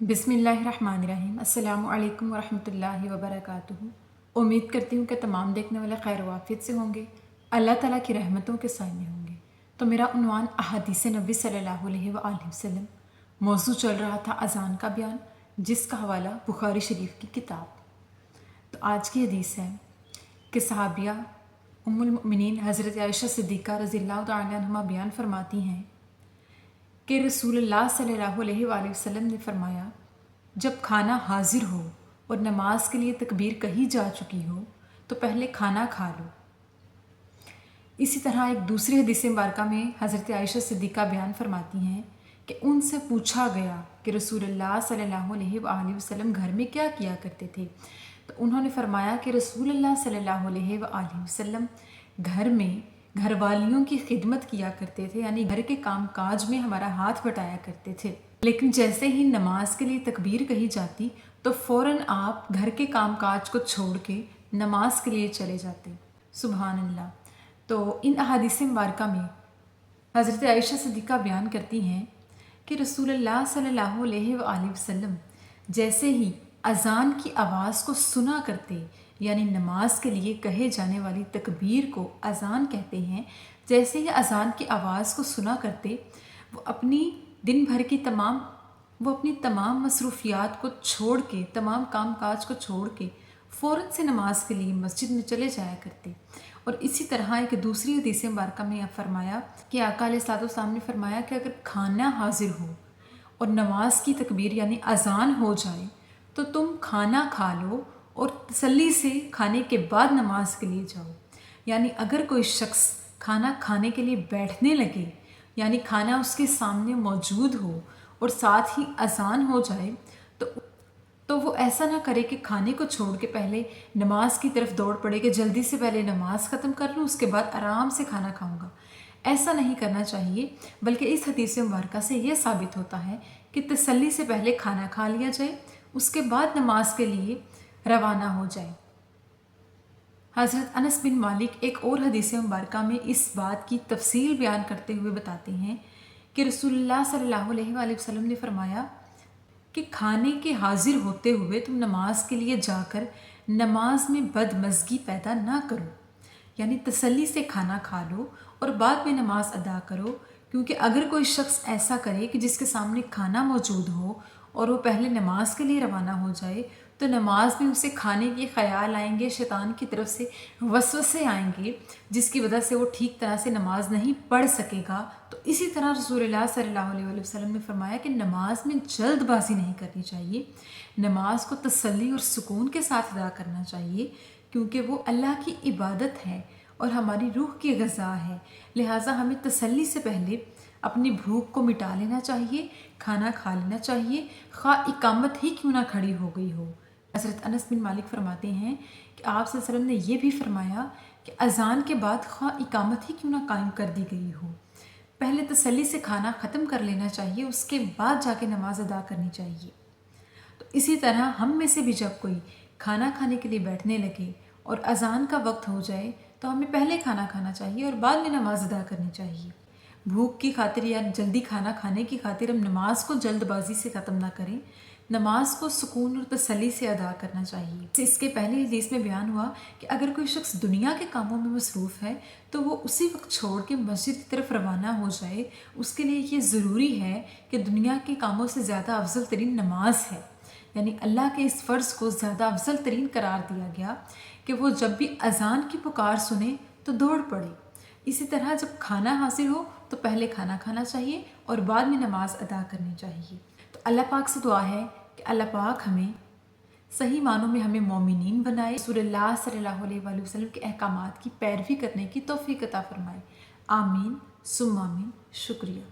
बिस्मिल्लाहिर्रहमानिर्रहीम। अस्सलामु अलैकुम वरहमतुल्लाहि वबरकातुहू। उम्मीद करती हूँ कि तमाम देखने वाले खैर वाफियत से होंगे, अल्लाह ताला की रहमतों के साए में होंगे। तो मेरा उन्वान अहादीस नबी सल्लल्लाहु अलैहि वसल्लम, मौजू चल रहा था अज़ान का बयान, जिसका हवाला बुखारी शरीफ की किताब। तो आज की हदीस है कि सहाबिया उम्मुल मोमिनीन हज़रत आयशा सिद्दीक़ा रज़ियल्लाहु तआला अन्हा बयान फरमाती हैं कि रसूलुल्लाह सल्लल्लाहु अलैहि वसल्लम ने फरमाया, जब खाना हाजिर हो और नमाज के लिए तकबीर कही जा चुकी हो तो पहले खाना खा लो। इसी तरह एक दूसरी हदीस मुबारका में हज़रत आयशा सिद्दीक़ा बयान फरमाती हैं कि उनसे पूछा गया कि रसूलुल्लाह सल्लल्लाहु अलैहि वसल्लम घर में क्या किया करते थे, तो उन्होंने फरमाया कि रसूलुल्लाह सल्लल्लाहु अलैहि वसल्लम घर में घरवालियों की खिदमत किया करते थे, यानी घर के काम काज में हमारा हाथ बटाया करते थे। लेकिन जैसे ही नमाज के लिए तकबीर कही जाती तो फ़ौरन आप घर के काम काज को छोड़ के नमाज के लिए चले जाते। सुबहान अल्लाह। तो इन अहादीस मुबारका में हज़रत आयशा सिद्दीक़ा बयान करती हैं कि रसूलुल्लाह सल्लल्लाहु अलैहि वसल्लम जैसे ही अज़ान की आवाज़ को सुना करते, यानी नमाज के लिए कहे जाने वाली तकबीर को अज़ान कहते हैं, जैसे ही अज़ान की आवाज़ को सुना करते वो अपनी दिन भर की अपनी तमाम मसरूफ़ियात को छोड़ के, तमाम काम काज को छोड़ के फ़ौरन से नमाज के लिए मस्जिद में चले जाया करते। और इसी तरह एक दूसरी हदीस मुबारका में फरमाया कि आका अलैहिस्सलाम ने फरमाया कि अगर खाना हाजिर हो और नमाज की तकबीर यानी अज़ान हो जाए तो तुम खाना खा लो और तसल्ली से खाने के बाद नमाज के लिए जाओ। यानी अगर कोई शख्स खाना खाने के लिए बैठने लगे, यानी खाना उसके सामने मौजूद हो और साथ ही अज़ान हो जाए, तो वो ऐसा ना करे कि खाने को छोड़ के पहले नमाज की तरफ दौड़ पड़े कि जल्दी से पहले नमाज ख़त्म कर लूँ, उसके बाद आराम से खाना खाऊंगा। ऐसा नहीं करना चाहिए, बल्कि इस हदीस मुबारका से यह साबित होता है कि तसल्ली से पहले खाना खा लिया जाए, उसके बाद नमाज के लिए रवाना हो जाए। हज़रत अनस बिन मालिक एक और हदीस मुबारका में इस बात की तफसील बयान करते हुए बताते हैं कि रसूलुल्लाह सल्लल्लाहु अलैहि वसल्लम ने फरमाया कि खाने के हाजिर होते हुए तुम नमाज के लिए जाकर नमाज में बदमज़गी पैदा ना करो, यानी तसल्ली से खाना खा लो और बाद में नमाज अदा करो। क्योंकि अगर कोई शख्स ऐसा करे कि जिसके सामने खाना मौजूद हो और वो पहले नमाज के लिए रवाना हो जाए, तो नमाज में उसे खाने के ख्याल आएंगे, शैतान की तरफ से वसवसे आएंगे, जिसकी वजह से वो ठीक तरह से नमाज नहीं पढ़ सकेगा। तो इसी तरह रसूलुल्लाह सल्लल्लाहु अलैहि वसल्लम ने फरमाया कि नमाज में जल्दबाजी नहीं करनी चाहिए, नमाज को तसल्ली और सुकून के साथ अदा करना चाहिए, क्योंकि वो अल्लाह की इबादत है और हमारी रूह की ग़िज़ा है। लिहाजा हमें तसल्ली से पहले अपनी भूख को मिटा लेना चाहिए, खाना खा लेना चाहिए, खा इकामत ही क्यों ना खड़ी हो गई हो। हज़रत अनस बिन मालिक फरमाते हैं कि आप सल्लल्लाहु अलैहि वसल्लम ने यह भी फरमाया कि अज़ान के बाद खा इकामत ही क्यों ना कायम कर दी गई हो, पहले तसल्ली से खाना ख़त्म कर लेना चाहिए, उसके बाद जाके नमाज अदा करनी चाहिए। तो इसी तरह हम में से भी जब कोई खाना खाने के लिए बैठने लगे और अज़ान का वक्त हो जाए तो हमें पहले खाना खाना चाहिए और बाद में नमाज अदा करनी चाहिए। भूख की खातिर या जल्दी खाना खाने की खातिर हम नमाज को जल्दबाजी से ख़त्म ना करें, नमाज को सुकून और तसल्ली से अदा करना चाहिए। इसके पहले हदीस में बयान हुआ कि अगर कोई शख्स दुनिया के कामों में मसरूफ़ है तो वो उसी वक्त छोड़ के मस्जिद की तरफ रवाना हो जाए। उसके लिए ये ज़रूरी है कि दुनिया के कामों से ज़्यादा अफजल तरीन नमाज है, यानी अल्लाह के इस फ़र्ज़ को ज़्यादा अफजल तरीन करार दिया गया कि वो जब भी अज़ान की पुकार सुने तो दौड़ पड़े। इसी तरह जब खाना हासिल हो तो पहले खाना खाना चाहिए और बाद में नमाज अदा करनी चाहिए। तो अल्लाह पाक से दुआ है कि अल्लाह पाक हमें सही मानों में हमें मोमिनीन बनाए, रसूलुल्लाह सल्लल्लाहु अलैहि वसल्लम के अहकामात की पैरवी करने की तौफीक अता फरमाए। आमीन सुम्मा आमीन। शुक्रिया।